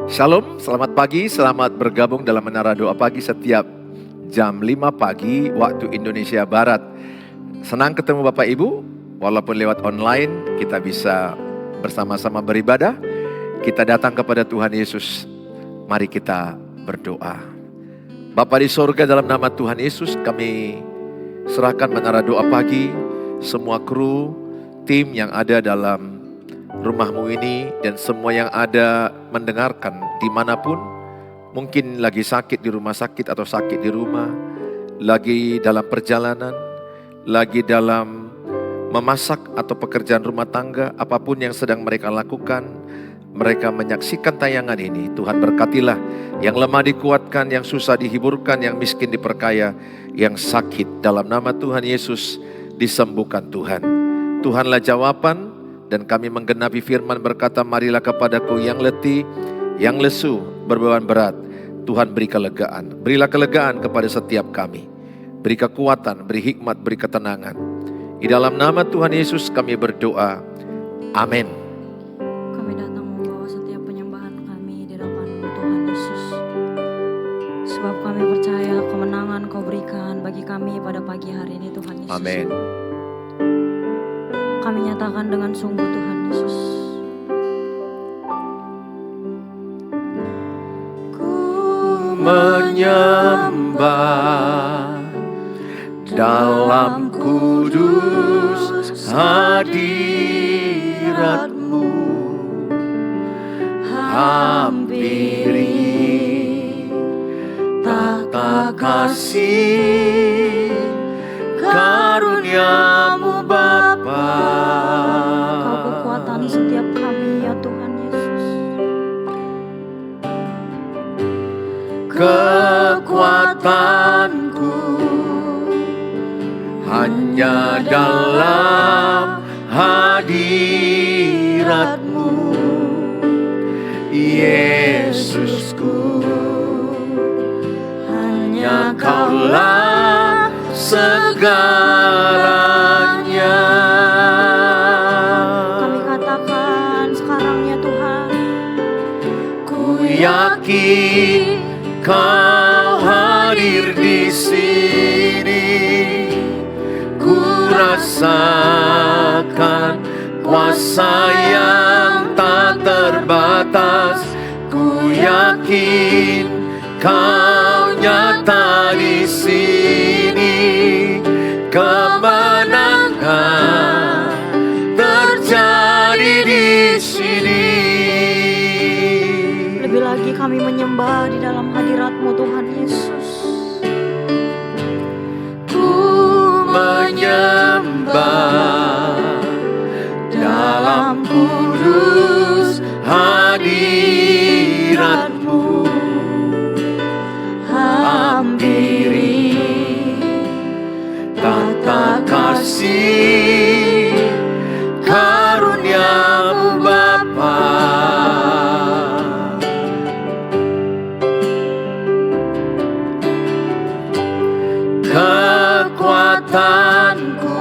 Shalom, selamat pagi, selamat bergabung dalam Menara Doa Pagi setiap jam 5 pagi waktu Indonesia Barat. Senang ketemu Bapak Ibu, walaupun lewat online kita bisa bersama-sama beribadah. Kita datang kepada Tuhan Yesus, mari kita berdoa. Bapa di sorga, dalam nama Tuhan Yesus kami serahkan Menara Doa Pagi, semua kru, tim yang ada dalam rumahmu ini dan semua yang ada mendengarkan dimanapun, mungkin lagi sakit di rumah sakit atau sakit di rumah, lagi dalam perjalanan, lagi dalam memasak atau pekerjaan rumah tangga, apapun yang sedang mereka lakukan, mereka menyaksikan tayangan ini. Tuhan berkatilah, yang lemah dikuatkan, yang susah dihiburkan, yang miskin diperkaya, yang sakit dalam nama Tuhan Yesus disembuhkan Tuhan. Tuhanlah jawaban. Dan kami menggenapi firman berkata, marilah kepadaku yang letih, yang lesu, berbeban berat. Tuhan beri kelegaan. Berilah kelegaan kepada setiap kami. Beri kekuatan, beri hikmat, beri ketenangan. Di dalam nama Tuhan Yesus kami berdoa. Amin. Kami datang membawa setiap penyembahan kami di hadapan Tuhan Yesus. Sebab kami percaya kemenangan Kau berikan bagi kami pada pagi hari ini Tuhan Yesus. Amin. Kami nyatakan dengan sungguh Tuhan Yesus. Ku menyembah dalam kudus hadirat-Mu, hampiri tata kasih karunia-Mu Bapa. Kau kekuatan setiap kami ya Tuhan Yesus. Kekuatanku hanya dalam hadirat-Mu, Yesusku. Hanya Kaulah segalanya. Kami katakan sekarang ya Tuhan. Ku yakin Kau hadir di sini. Ku rasakan kuasa yang tak terbatas. Ku yakin Kau nyata di sini. Kemenangan terjadi di sini. Lebih lagi kami menyembah di dalam hadirat-Mu Tuhan Yesus. Ku menyembah dalam kudus hadirat-Mu, hampiri tata kasih karunia-Mu Bapa. Kekuatanku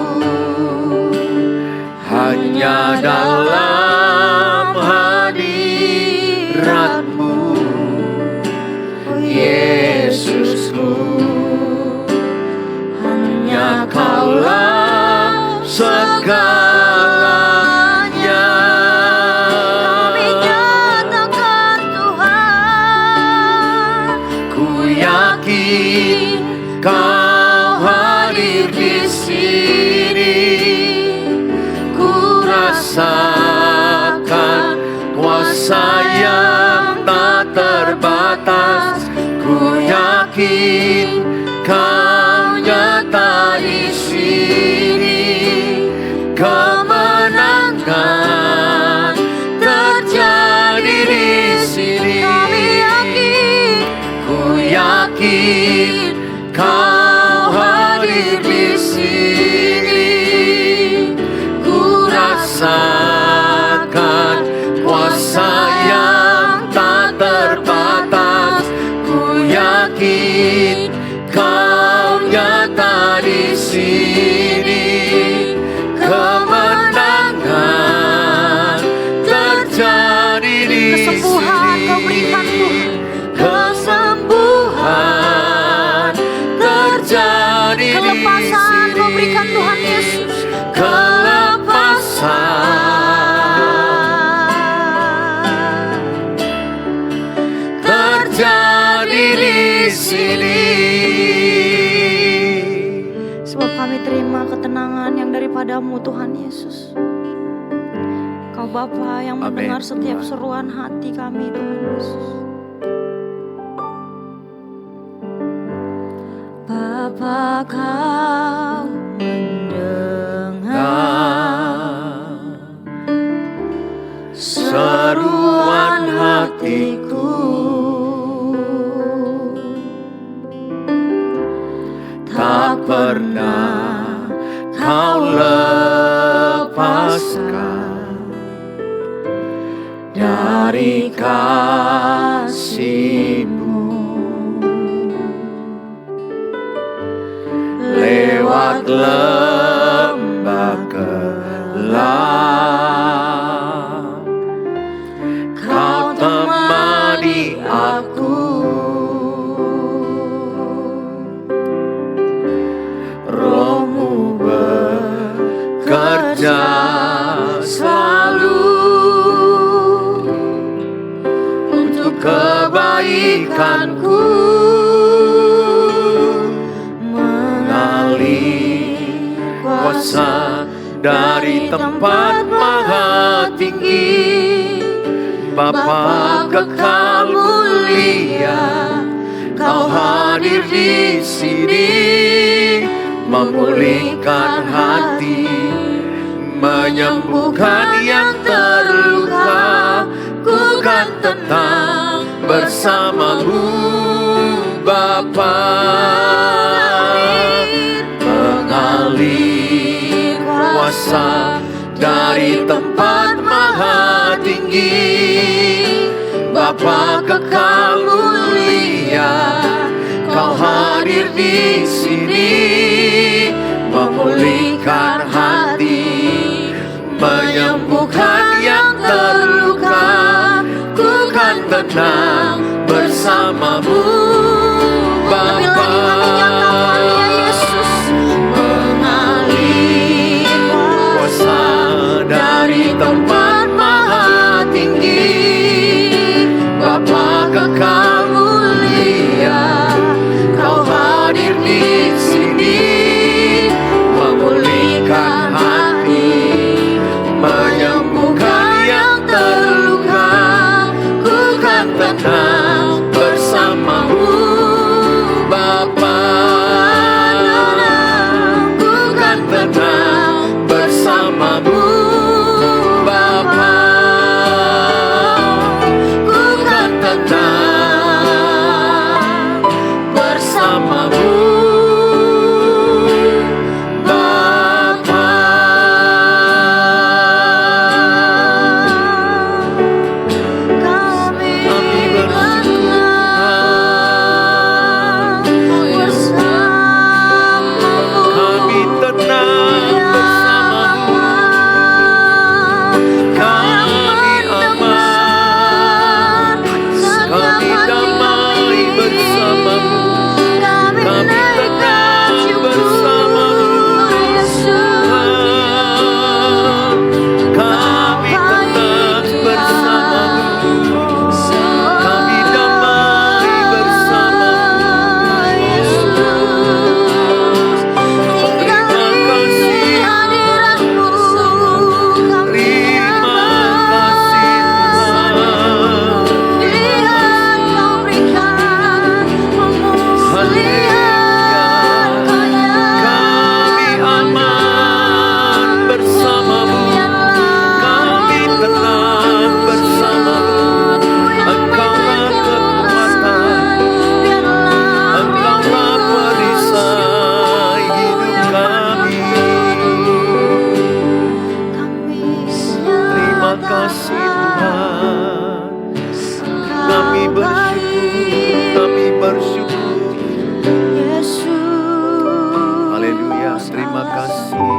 hanya dalam hadirat-Mu, Yesusku. Hanya Kaulah segalanya. Kami nyatakan Tuhan. Ku yakin Kau hadir di sini. Ku rasakan kuasa yang Kesembuhan Kau berikan Tuhan. Kesembuhan terjadi. Kelepasan Kau berikan Tuhan Yesus. Kelepasan terjadi di sini. Sebab kami terima ketenangan yang daripadamu Tuhan Yesus. Kau Bapa yang Amin. mendengar setiap seruan hati kami Tuhan Yesus. Bapa Kau mendengar Seruan hatiku, tak pernah Kau lepaskan dari kasih-Mu. Lewat lembah gelap, Kau temani aku. Roh-Mu bekerja selalu untuk kebaikanku. Mengalir kuasa dari tempat maha tinggi. Bapa kekal mulia, Kau hadir di sini, memulihkan hati, menyembuhkan yang terluka. Ku kan tenang bersama-Mu, Bapa. Mengalir kuasa dari tempat maha tinggi. Bapa kekal mulia, Kau hadir di sini, memulihkan hati, menyembuhkan yang terluka. Ku kan tenang bersama-Mu, Bapa. Lebih lagi kami nyatakan ya Yesus. Mengalir kuasa dari tempat maha tinggi. Bapa kekal mulia, Kau hadir di sini, memulihkan hati, menyembuhkan yang terluka. Ku kan tenang bersama-Mu, Bapa. Ku kan tenang bersama-Mu, Bapa. Ku kan tenang bersama-Mu, Bapa. Kami bersyukur, bersama-Mu. kami tenang bersama-Mu, kami aman, kami damai bersama-Mu, kami tenang bersama-Mu, Tuhan. Kami tenang bersama-Mu, kami damai bersama-Mu, Yesus. Terima kasih hadirat-Mu, kami Terima kasih Tuhan. lihat Kau berikan pemulihan Kau-Nya. Kami aman bersama-Mu, kami tenang bersama-Mu. Engkaulah kekuatan, Engkaulah perisai hidup kami. Terima kasih Tuhan. Kami bersyukur. Haleluya. Terima kasih.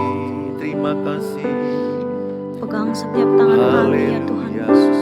Terima kasih. Pegang setiap tangan kami ya Tuhan Haleluya. Yesus.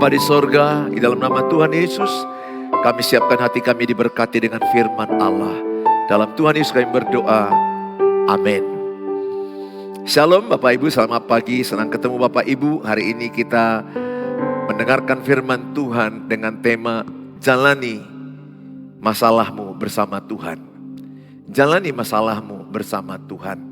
Bapa di sorga, di dalam nama Tuhan Yesus, kami siapkan hati kami diberkati dengan firman Allah. Dalam Tuhan Yesus kami berdoa. Amin. Shalom Bapak Ibu, selamat pagi. Senang ketemu Bapak Ibu. Hari ini kita mendengarkan firman Tuhan dengan tema jalani masalahmu bersama Tuhan. Jalani masalahmu bersama Tuhan.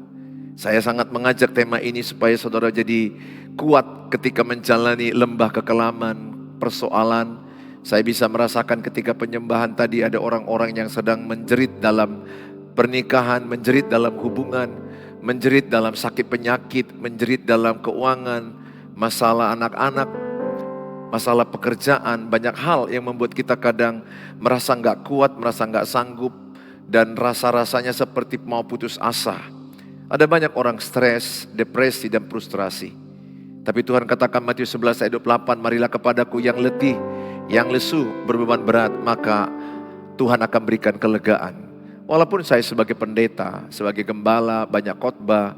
Saya sangat mengajak tema ini supaya saudara jadi kuat ketika menjalani lembah kekelaman, persoalan. Saya bisa merasakan ketika penyembahan tadi ada orang-orang yang sedang menjerit dalam pernikahan, menjerit dalam hubungan, menjerit dalam sakit penyakit, menjerit dalam keuangan, masalah anak-anak, masalah pekerjaan. Banyak hal yang membuat kita kadang merasa nggak kuat, merasa nggak sanggup, dan rasa-rasanya seperti mau putus asa. Ada banyak orang stres, depresi, dan frustrasi. Tapi Tuhan katakan Matius 11 ayat 28, marilah kepadaku yang letih, yang lesu, berbeban berat, maka Tuhan akan berikan kelegaan. Walaupun saya sebagai pendeta, sebagai gembala, banyak khotbah,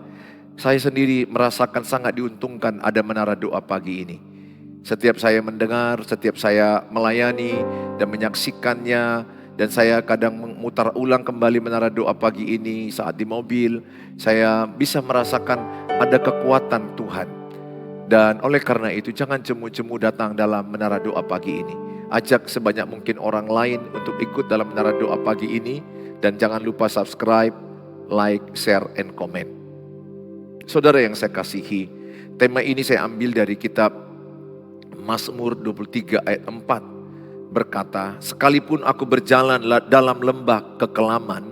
saya sendiri merasakan sangat diuntungkan ada menara doa pagi ini. Setiap saya mendengar, setiap saya melayani dan menyaksikannya, dan saya kadang memutar ulang kembali menara doa pagi ini saat di mobil, saya bisa merasakan ada kekuatan Tuhan. Dan oleh karena itu jangan jemu-jemu datang dalam menara doa pagi ini. Ajak sebanyak mungkin orang lain untuk ikut dalam menara doa pagi ini. Dan jangan lupa subscribe, like, share, and comment. Saudara yang saya kasihi, tema ini saya ambil dari kitab Mazmur 23 ayat 4. Berkata, sekalipun aku berjalan dalam lembah kekelaman,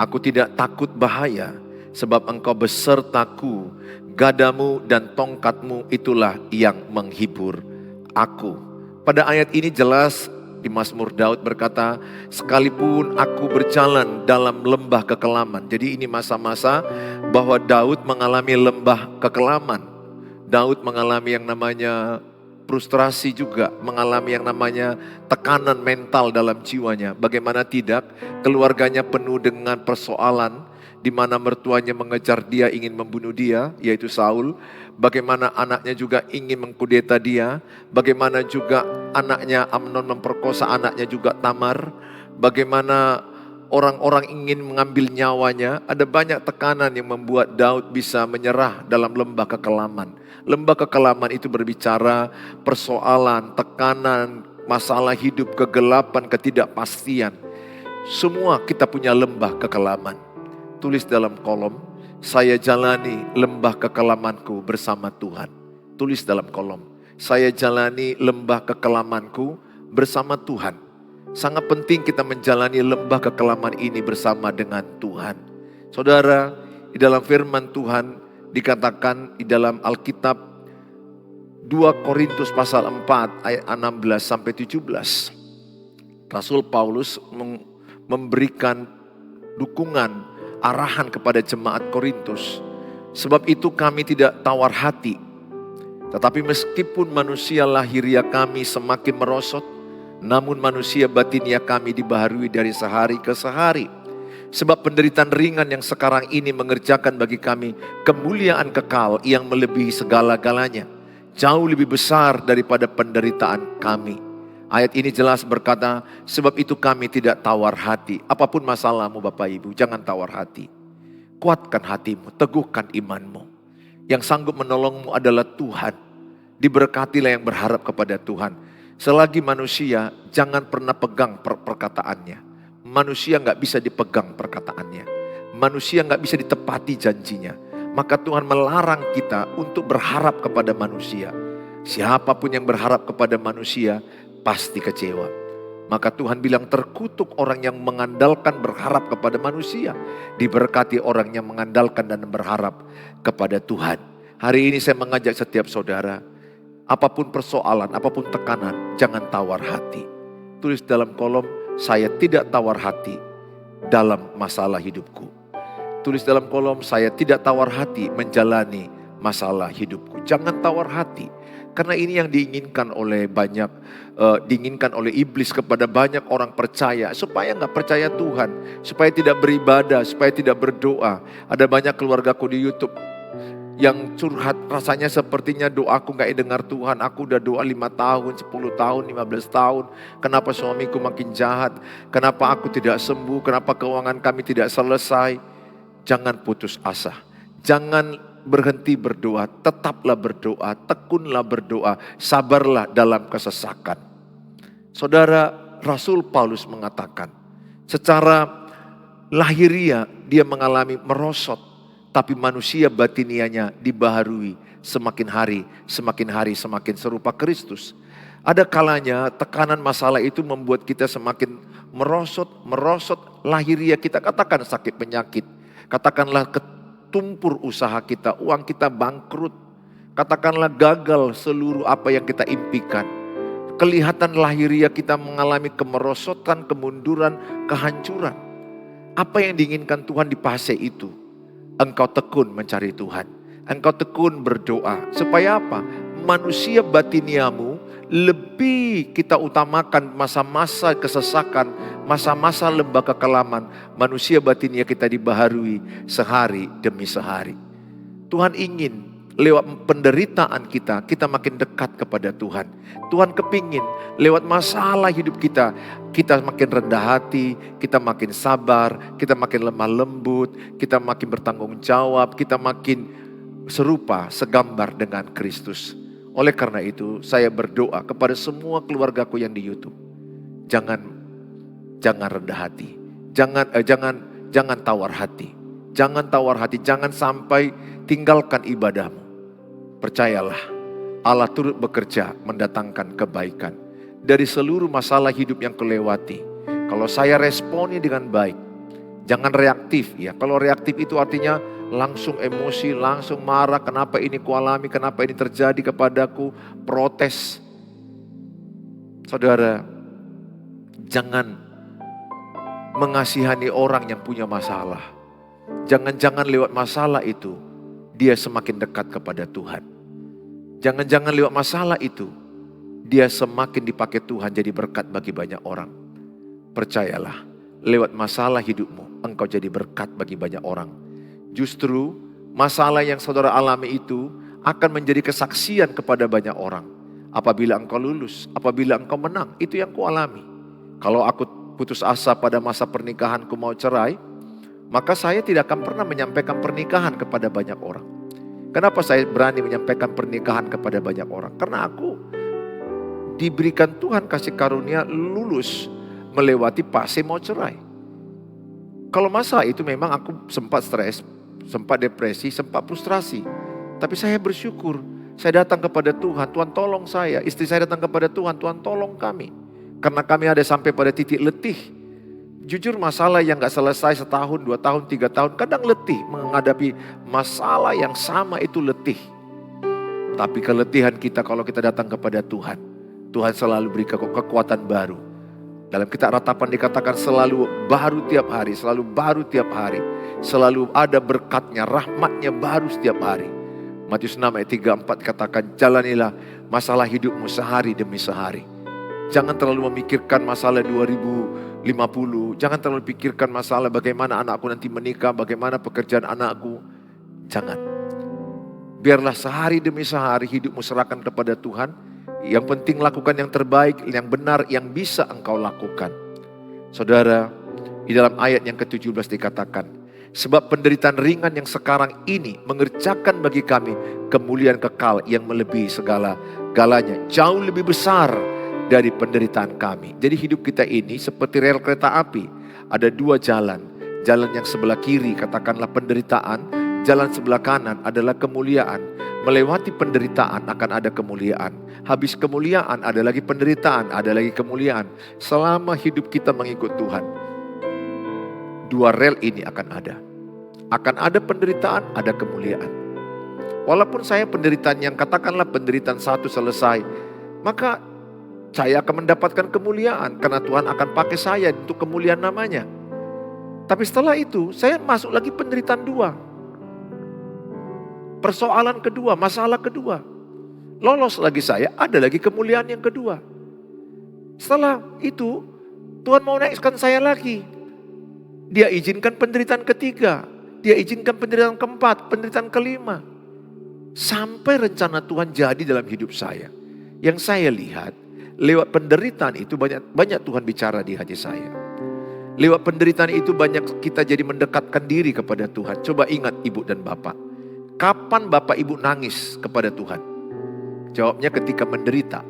aku tidak takut bahaya, sebab engkau besertaku, gadamu dan tongkatmu itulah yang menghibur aku. Pada ayat ini jelas di Mazmur Daud berkata, sekalipun aku berjalan dalam lembah kekelaman. Jadi ini masa-masa bahwa Daud mengalami lembah kekelaman. Daud mengalami yang namanya frustrasi juga, mengalami yang namanya tekanan mental dalam jiwanya. Bagaimana tidak, keluarganya penuh dengan persoalan, di mana mertuanya mengejar dia, ingin membunuh dia, yaitu Saul. Bagaimana anaknya juga ingin mengkudeta dia. Bagaimana juga anaknya Amnon memperkosa anaknya juga Tamar. Bagaimana orang-orang ingin mengambil nyawanya. Ada banyak tekanan yang membuat Daud bisa menyerah dalam lembah kekelaman. Lembah kekelaman itu berbicara persoalan, tekanan, masalah hidup, kegelapan, ketidakpastian. Semua kita punya lembah kekelaman. Tulis dalam kolom, saya jalani lembah kekelamanku bersama Tuhan. Tulis dalam kolom, saya jalani lembah kekelamanku bersama Tuhan. Sangat penting kita menjalani lembah kekelaman ini bersama dengan Tuhan. Saudara, di dalam firman Tuhan dikatakan di dalam Alkitab 2 Korintus pasal 4 ayat 16 sampai 17. Rasul Paulus memberikan dukungan, arahan kepada jemaat Korintus. Sebab itu kami tidak tawar hati. Tetapi meskipun manusia lahiria kami semakin merosot, namun manusia batinia kami dibaharui dari sehari ke sehari. Sebab penderitaan ringan yang sekarang ini mengerjakan bagi kami kemuliaan kekal yang melebihi segala-galanya. Jauh lebih besar daripada penderitaan kami. Ayat ini jelas berkata, sebab itu kami tidak tawar hati. Apapun masalahmu Bapak Ibu, jangan tawar hati. Kuatkan hatimu, teguhkan imanmu. Yang sanggup menolongmu adalah Tuhan. Diberkatilah yang berharap kepada Tuhan. Selagi manusia, jangan pernah pegang perkataannya. Manusia gak bisa dipegang perkataannya. Manusia gak bisa ditepati janjinya. Maka Tuhan melarang kita untuk berharap kepada manusia. Siapapun yang berharap kepada manusia pasti kecewa. Maka Tuhan bilang terkutuk orang yang mengandalkan berharap kepada manusia. Diberkati orang yang mengandalkan dan berharap kepada Tuhan. Hari ini saya mengajak setiap saudara. Apapun persoalan, apapun tekanan, jangan tawar hati. Tulis dalam kolom, saya tidak tawar hati dalam masalah hidupku. Tulis dalam kolom, saya tidak tawar hati menjalani masalah hidupku. Jangan tawar hati. Karena ini yang diinginkan oleh diinginkan oleh iblis kepada banyak orang percaya. Supaya gak percaya Tuhan. Supaya tidak beribadah, supaya tidak berdoa. Ada banyak keluargaku di YouTube yang curhat rasanya sepertinya doaku gak dengar Tuhan. Aku udah doa 5 tahun, 10 tahun, 15 tahun. Kenapa suamiku makin jahat? Kenapa aku tidak sembuh? Kenapa keuangan kami tidak selesai? Jangan putus asa. Jangan berhenti berdoa. Tetaplah berdoa, tekunlah berdoa, sabarlah dalam kesesakan. Saudara, Rasul Paulus mengatakan, secara lahiriah dia mengalami merosot. Tapi manusia batinianya dibaharui semakin hari semakin serupa Kristus. Ada kalanya tekanan masalah itu membuat kita semakin merosot lahiriah kita. Katakan sakit penyakit, katakanlah ketumpur usaha kita, uang kita bangkrut. Katakanlah gagal seluruh apa yang kita impikan. Kelihatan lahiriah kita mengalami kemerosotan, kemunduran, kehancuran. Apa yang diinginkan Tuhan di fase itu? Engkau tekun mencari Tuhan. Engkau tekun berdoa. Supaya apa? Manusia batiniamu lebih kita utamakan masa-masa kesesakan, masa-masa lembah kekelaman. Manusia batinia kita dibaharui sehari demi sehari. Tuhan ingin lewat penderitaan kita makin dekat kepada Tuhan. Tuhan kepingin lewat masalah hidup kita makin rendah hati, kita makin sabar, kita makin lemah lembut, kita makin bertanggung jawab, kita makin serupa, segambar dengan Kristus. Oleh karena itu, saya berdoa kepada semua keluargaku yang di YouTube. Jangan rendah hati. Jangan tawar hati. Jangan tawar hati, jangan sampai tinggalkan ibadahmu. Percayalah, Allah turut bekerja mendatangkan kebaikan. Dari seluruh masalah hidup yang kelewati, kalau saya responi dengan baik, jangan reaktif ya. Kalau reaktif itu artinya langsung emosi, langsung marah. Kenapa ini kualami, kenapa ini terjadi kepadaku, protes. Saudara, jangan mengasihani orang yang punya masalah. Jangan-jangan lewat masalah itu, dia semakin dekat kepada Tuhan. Jangan-jangan lewat masalah itu, dia semakin dipakai Tuhan jadi berkat bagi banyak orang. Percayalah, lewat masalah hidupmu, engkau jadi berkat bagi banyak orang. Justru masalah yang saudara alami itu akan menjadi kesaksian kepada banyak orang. Apabila engkau lulus, apabila engkau menang, itu yang kualami. Kalau aku putus asa pada masa pernikahanku mau cerai, maka saya tidak akan pernah menyampaikan pernikahan kepada banyak orang. Kenapa saya berani menyampaikan pernikahan kepada banyak orang? Karena aku diberikan Tuhan kasih karunia lulus melewati fase mau cerai. Kalau masa itu memang aku sempat stres, sempat depresi, sempat frustrasi. Tapi saya bersyukur, saya datang kepada Tuhan, Tuhan tolong saya. Istri saya datang kepada Tuhan, Tuhan tolong kami. Karena kami ada sampai pada titik letih. Jujur masalah yang gak selesai setahun, 2 tahun, 3 tahun. Kadang letih menghadapi masalah yang sama itu letih. Tapi keletihan kita kalau kita datang kepada Tuhan. Tuhan selalu beri kekuatan baru. Dalam kitab Ratapan dikatakan selalu baru tiap hari. Selalu baru tiap hari. Selalu ada berkatnya, rahmatnya baru setiap hari. Matius 6 ayat 3-4 katakan jalanilah masalah hidupmu sehari demi sehari. Jangan terlalu memikirkan masalah 2050. Jangan terlalu pikirkan masalah bagaimana anakku nanti menikah, bagaimana pekerjaan anakku. Jangan. Biarlah sehari demi sehari hidupmu serahkan kepada Tuhan. Yang penting lakukan yang terbaik, yang benar, yang bisa engkau lakukan. Saudara, di dalam ayat yang ke-17 dikatakan, sebab penderitaan ringan yang sekarang ini mengerjakan bagi kami kemuliaan kekal yang melebihi segala-galanya. Jauh lebih besar dari penderitaan kami. Jadi hidup kita ini seperti rel kereta api. Ada 2 jalan. Jalan yang sebelah kiri katakanlah penderitaan. Jalan sebelah kanan adalah kemuliaan. Melewati penderitaan akan ada kemuliaan. Habis kemuliaan ada lagi penderitaan, ada lagi kemuliaan. Selama hidup kita mengikut Tuhan, 2 rel ini akan ada. Akan ada penderitaan, ada kemuliaan. Walaupun saya penderitaan yang katakanlah penderitaan 1 selesai, maka saya akan mendapatkan kemuliaan karena Tuhan akan pakai saya untuk kemuliaan namanya. Tapi setelah itu saya masuk lagi penderitaan 2. Persoalan kedua, masalah kedua. Lolos lagi saya, ada lagi kemuliaan yang kedua. Setelah itu Tuhan mau naikkan saya lagi. Dia izinkan penderitaan ketiga. Dia izinkan penderitaan keempat, penderitaan kelima. Sampai rencana Tuhan jadi dalam hidup saya. Yang saya lihat, lewat penderitaan itu banyak Tuhan bicara di hati saya. Lewat penderitaan itu banyak kita jadi mendekatkan diri kepada Tuhan. Coba ingat ibu dan bapak. Kapan bapak ibu nangis kepada Tuhan? Jawabnya ketika menderita.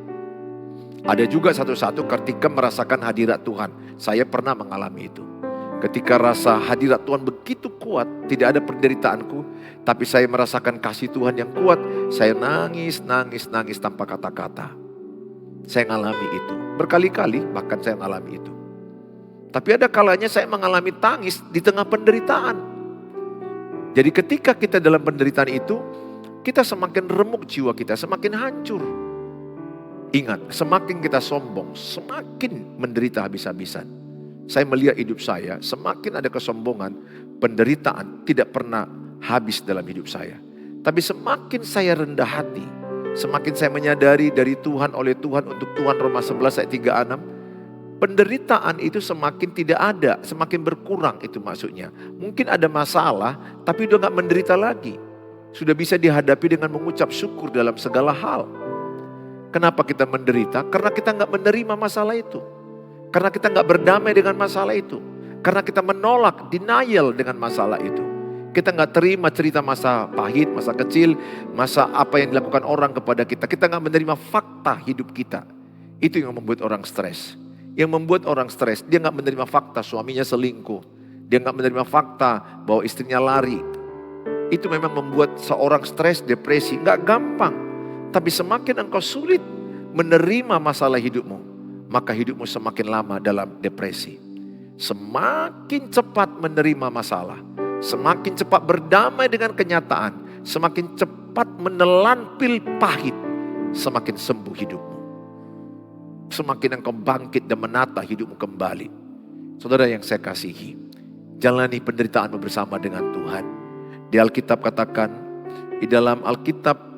Ada juga satu-satu ketika merasakan hadirat Tuhan. Saya pernah mengalami itu. Ketika rasa hadirat Tuhan begitu kuat, tidak ada penderitaanku, tapi saya merasakan kasih Tuhan yang kuat. Saya nangis tanpa kata-kata. Saya mengalami itu. Berkali-kali bahkan saya mengalami itu. Tapi ada kalanya saya mengalami tangis di tengah penderitaan. Jadi ketika kita dalam penderitaan itu, kita semakin remuk jiwa kita, semakin hancur. Ingat, semakin kita sombong, semakin menderita habis-habisan. Saya melihat hidup saya, semakin ada kesombongan, penderitaan tidak pernah habis dalam hidup saya. Tapi semakin saya rendah hati, semakin saya menyadari dari Tuhan, oleh Tuhan, untuk Tuhan, Roma 11 ayat 36, penderitaan itu semakin tidak ada, semakin berkurang itu maksudnya. Mungkin ada masalah, tapi udah gak menderita lagi. Sudah bisa dihadapi dengan mengucap syukur dalam segala hal. Kenapa kita menderita? Karena kita gak menerima masalah itu. Karena kita gak berdamai dengan masalah itu. Karena kita menolak, denial dengan masalah itu. Kita gak terima cerita masa pahit, masa kecil, masa apa yang dilakukan orang kepada kita. Kita gak menerima fakta hidup kita. Itu yang membuat orang stres. Yang membuat orang stres, dia gak menerima fakta suaminya selingkuh. Dia gak menerima fakta bahwa istrinya lari. Itu memang membuat seorang stres, depresi. Gak gampang. Tapi semakin engkau sulit menerima masalah hidupmu, maka hidupmu semakin lama dalam depresi. Semakin cepat menerima masalah, semakin cepat berdamai dengan kenyataan, semakin cepat menelan pil pahit, semakin sembuh hidupmu. Semakin engkau bangkit dan menata hidupmu kembali. Saudara yang saya kasihi, jalani penderitaanmu bersama dengan Tuhan. Di Alkitab katakan, di dalam Alkitab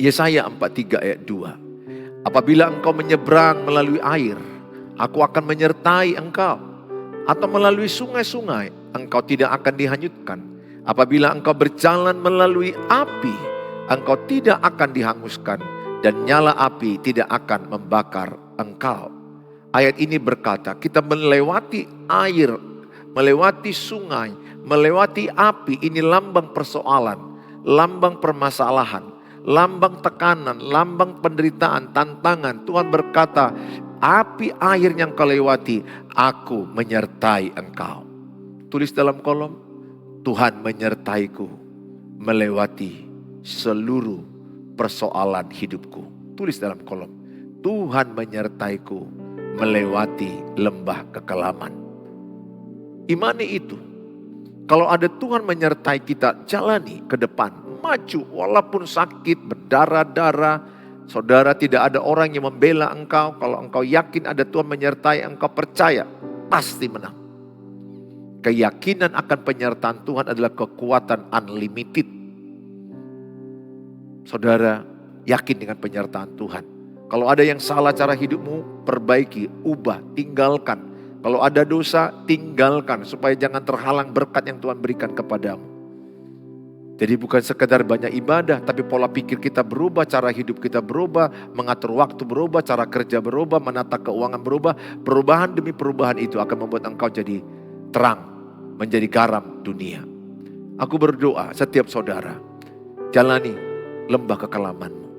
Yesaya 43 ayat 2. Apabila engkau menyeberang melalui air, aku akan menyertai engkau. Atau melalui sungai-sungai, engkau tidak akan dihanyutkan. Apabila engkau berjalan melalui api, engkau tidak akan dihanguskan. Dan nyala api tidak akan membakar engkau. Ayat ini berkata, kita melewati air, melewati sungai, melewati api. Ini lambang persoalan, lambang permasalahan, lambang tekanan, lambang penderitaan, tantangan. Tuhan berkata, api air yang kau lewati, aku menyertai engkau. Tulis dalam kolom, Tuhan menyertaiku melewati seluruh persoalan hidupku. Tulis dalam kolom, Tuhan menyertaiku melewati lembah kekelaman. Imani itu. Kalau ada Tuhan menyertai kita, jalani ke depan, maju walaupun sakit, berdarah-darah. Saudara, tidak ada orang yang membela engkau. Kalau engkau yakin ada Tuhan menyertai engkau, percaya, pasti menang. Keyakinan akan penyertaan Tuhan adalah kekuatan unlimited. Saudara, yakin dengan penyertaan Tuhan. Kalau ada yang salah cara hidupmu, perbaiki, ubah, tinggalkan. Kalau ada dosa, tinggalkan supaya jangan terhalang berkat yang Tuhan berikan kepadamu. Jadi bukan sekedar banyak ibadah, tapi pola pikir kita berubah, cara hidup kita berubah, mengatur waktu berubah, cara kerja berubah, menata keuangan berubah. Perubahan demi perubahan itu akan membuat engkau jadi terang, menjadi garam dunia. Aku berdoa setiap saudara, jalani lembah kekelamanmu.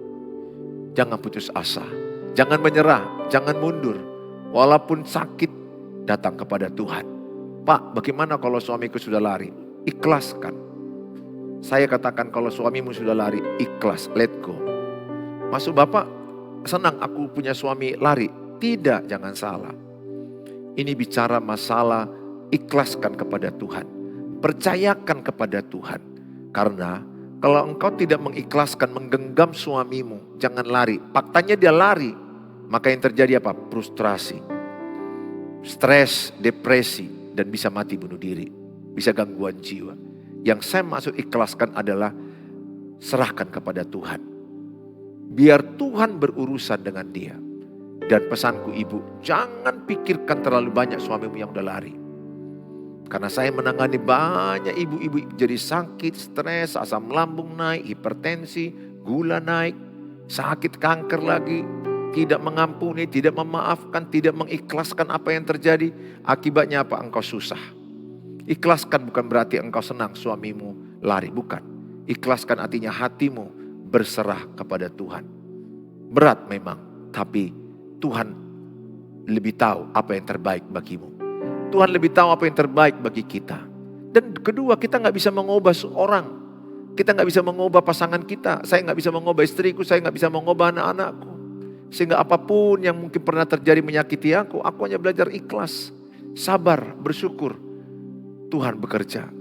Jangan putus asa, jangan menyerah, jangan mundur. Walaupun sakit, datang kepada Tuhan. Pak, bagaimana kalau suamiku sudah lari? Ikhlaskan. Saya katakan kalau suamimu sudah lari, ikhlas, let go. Maksud Bapak, senang aku punya suami lari? Tidak, jangan salah. Ini bicara masalah ikhlaskan kepada Tuhan. Percayakan kepada Tuhan. Karena kalau engkau tidak mengikhlaskan, menggenggam suamimu, jangan lari. Faktanya dia lari, maka yang terjadi apa? Frustrasi, stres, depresi, dan bisa mati bunuh diri. Bisa gangguan jiwa. Yang saya maksud ikhlaskan adalah serahkan kepada Tuhan. Biar Tuhan berurusan dengan dia. Dan pesanku ibu, jangan pikirkan terlalu banyak suamimu yang udah lari. Karena saya menangani banyak ibu-ibu jadi sakit, stres, asam lambung naik, hipertensi, gula naik, sakit kanker lagi, tidak mengampuni, tidak memaafkan, tidak mengikhlaskan apa yang terjadi. Akibatnya apa? Engkau susah. Ikhlaskan bukan berarti engkau senang suamimu lari, bukan. Ikhlaskan artinya hatimu berserah kepada Tuhan. Berat memang, tapi Tuhan lebih tahu apa yang terbaik bagimu. Tuhan lebih tahu apa yang terbaik bagi kita. Dan kedua, kita nggak bisa mengubah seorang. Kita nggak bisa mengubah pasangan kita. Saya nggak bisa mengubah istriku, saya nggak bisa mengubah anak-anakku. Sehingga apapun yang mungkin pernah terjadi menyakiti aku hanya belajar ikhlas, sabar, bersyukur. Tuhan bekerja.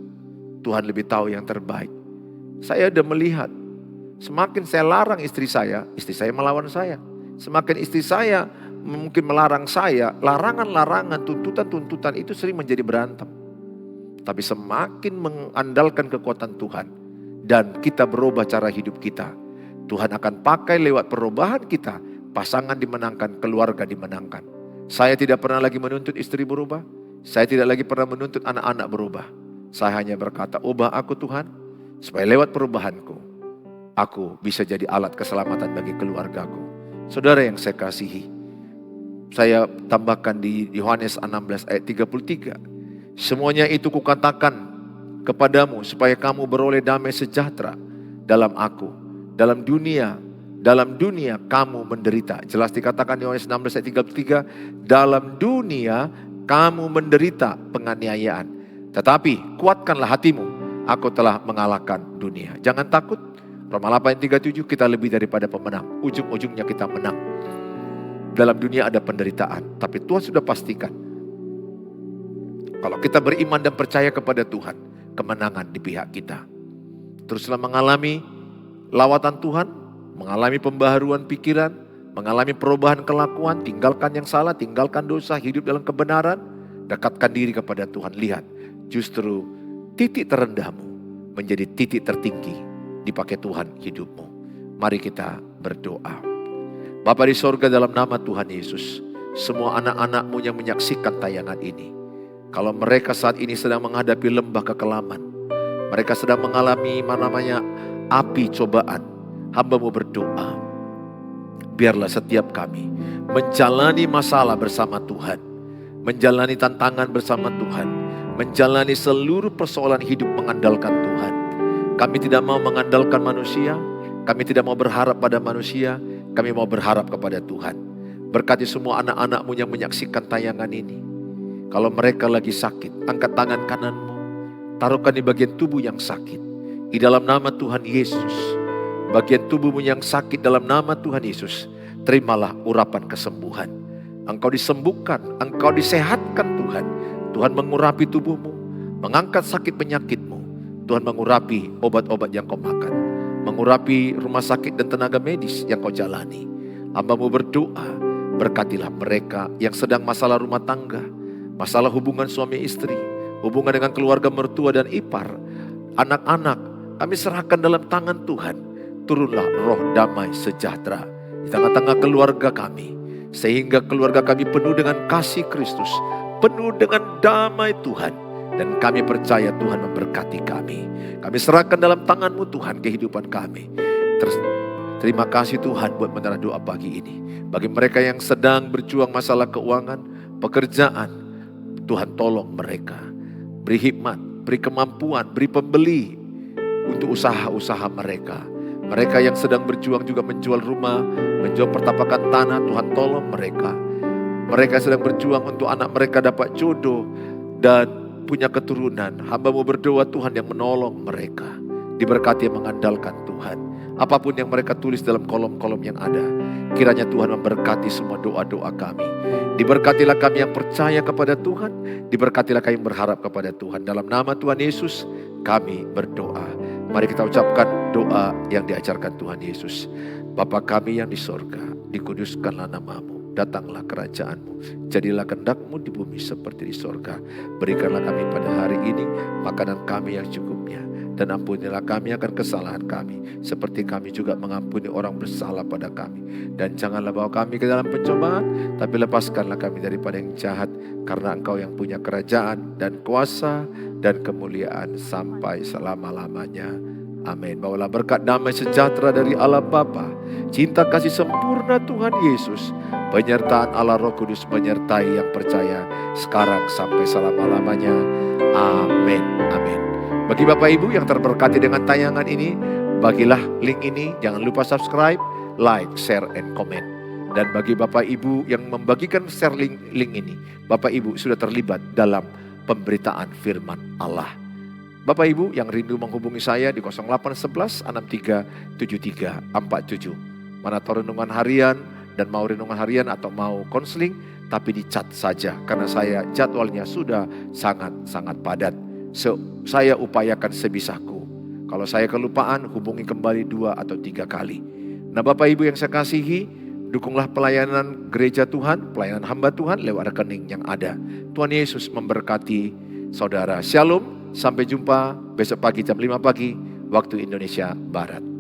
Tuhan lebih tahu yang terbaik. Saya sudah melihat, semakin saya larang istri saya melawan saya. Semakin istri saya mungkin melarang saya, larangan-larangan, tuntutan-tuntutan itu sering menjadi berantem. Tapi semakin mengandalkan kekuatan Tuhan dan kita berubah cara hidup kita, Tuhan akan pakai lewat perubahan kita, pasangan dimenangkan, keluarga dimenangkan. Saya tidak pernah lagi menuntut istri berubah, saya tidak lagi pernah menuntut anak-anak berubah. Saya hanya berkata, ubah aku Tuhan, supaya lewat perubahanku, aku bisa jadi alat keselamatan bagi keluargaku. Saudara yang saya kasihi, saya tambahkan di Yohanes 16 ayat 33. Semuanya itu kukatakan kepadamu supaya kamu beroleh damai sejahtera dalam aku. Dalam dunia kamu menderita. Jelas dikatakan di Yohanes 16 ayat 33. Dalam dunia kamu menderita penganiayaan. Tetapi kuatkanlah hatimu. Aku telah mengalahkan dunia. Jangan takut. Roma 8 ayat 37, kita lebih daripada pemenang. Ujung-ujungnya kita menang. Dalam dunia ada penderitaan, tapi Tuhan sudah pastikan. Kalau kita beriman dan percaya kepada Tuhan, kemenangan di pihak kita. Teruslah mengalami lawatan Tuhan, mengalami pembaharuan pikiran, mengalami perubahan kelakuan, tinggalkan yang salah, tinggalkan dosa, hidup dalam kebenaran, dekatkan diri kepada Tuhan. Lihat, justru titik terendahmu menjadi titik tertinggi dipakai Tuhan hidupmu. Mari kita berdoa. Bapa di sorga, dalam nama Tuhan Yesus, semua anak-anak-Mu yang menyaksikan tayangan ini, kalau mereka saat ini sedang menghadapi lembah kekelaman, mereka sedang mengalami api cobaan, hamba-Mu berdoa, biarlah setiap kami menjalani masalah bersama Tuhan, menjalani tantangan bersama Tuhan, menjalani seluruh persoalan hidup mengandalkan Tuhan. Kami tidak mau mengandalkan manusia, kami tidak mau berharap pada manusia, kami mau berharap kepada Tuhan. Berkati semua anak-anak-Mu yang menyaksikan tayangan ini. Kalau mereka lagi sakit, angkat tangan kananmu, taruhkan di bagian tubuh yang sakit. Di dalam nama Tuhan Yesus, bagian tubuhmu yang sakit dalam nama Tuhan Yesus, terimalah urapan kesembuhan. Engkau disembuhkan, engkau disehatkan Tuhan. Tuhan mengurapi tubuhmu, mengangkat sakit penyakitmu. Tuhan mengurapi obat-obat yang kau makan, mengurapi rumah sakit dan tenaga medis yang kau jalani. Hamba-Mu berdoa, berkatilah mereka yang sedang masalah rumah tangga, masalah hubungan suami istri, hubungan dengan keluarga mertua dan ipar, anak-anak, kami serahkan dalam tangan Tuhan. Turunlah roh damai sejahtera di tengah-tengah keluarga kami, sehingga keluarga kami penuh dengan kasih Kristus, penuh dengan damai Tuhan. Dan kami percaya Tuhan memberkati kami. Kami serahkan dalam tangan-Mu Tuhan kehidupan kami. Terima kasih Tuhan buat menara doa pagi ini. Bagi mereka yang sedang berjuang masalah keuangan, pekerjaan, Tuhan tolong mereka. Beri hikmat, beri kemampuan, beri pembeli untuk usaha-usaha mereka. Mereka yang sedang berjuang juga menjual rumah, menjual pertapakan tanah, Tuhan tolong mereka. Mereka sedang berjuang untuk anak mereka dapat jodoh dan punya keturunan. Hamba-Mu berdoa Tuhan yang menolong mereka. Diberkati yang mengandalkan Tuhan. Apapun yang mereka tulis dalam kolom-kolom yang ada, kiranya Tuhan memberkati semua doa-doa kami. Diberkatilah kami yang percaya kepada Tuhan. Diberkatilah kami yang berharap kepada Tuhan. Dalam nama Tuhan Yesus kami berdoa. Mari kita ucapkan doa yang diajarkan Tuhan Yesus. Bapa kami yang di sorga, dikuduskanlah nama-Mu. Datanglah kerajaan-Mu, jadilah kehendak-Mu di bumi seperti di sorga. Berikanlah kami pada hari ini makanan kami yang cukupnya, dan ampunilah kami akan kesalahan kami, seperti kami juga mengampuni orang bersalah pada kami. Dan janganlah bawa kami ke dalam pencobaan, tapi lepaskanlah kami daripada yang jahat, karena Engkau yang punya kerajaan dan kuasa dan kemuliaan sampai selama-lamanya. Amin. Bawalah berkat damai sejahtera dari Allah Bapa, cinta kasih sempurna Tuhan Yesus, penyertaan Allah Roh Kudus menyertai yang percaya sekarang sampai selama-lamanya. Amin. Amin. Bagi Bapak Ibu yang terberkati dengan tayangan ini, bagilah link ini. Jangan lupa subscribe, like, share, and comment. Dan bagi Bapak Ibu yang membagikan share link ini, Bapak Ibu sudah terlibat dalam pemberitaan firman Allah. Bapak Ibu yang rindu menghubungi saya di 0811 63 73 47. Mana tahu renungan harian dan mau renungan harian atau mau konseling, tapi di chat saja karena saya jadwalnya sudah sangat padat. Saya upayakan sebisaku. Kalau saya kelupaan, hubungi kembali 2 atau 3 kali. Nah Bapak Ibu yang saya kasihi, dukunglah pelayanan gereja Tuhan, pelayanan hamba Tuhan lewat rekening yang ada. Tuhan Yesus memberkati saudara. Shalom. Sampai jumpa besok pagi jam 5 pagi waktu Indonesia Barat.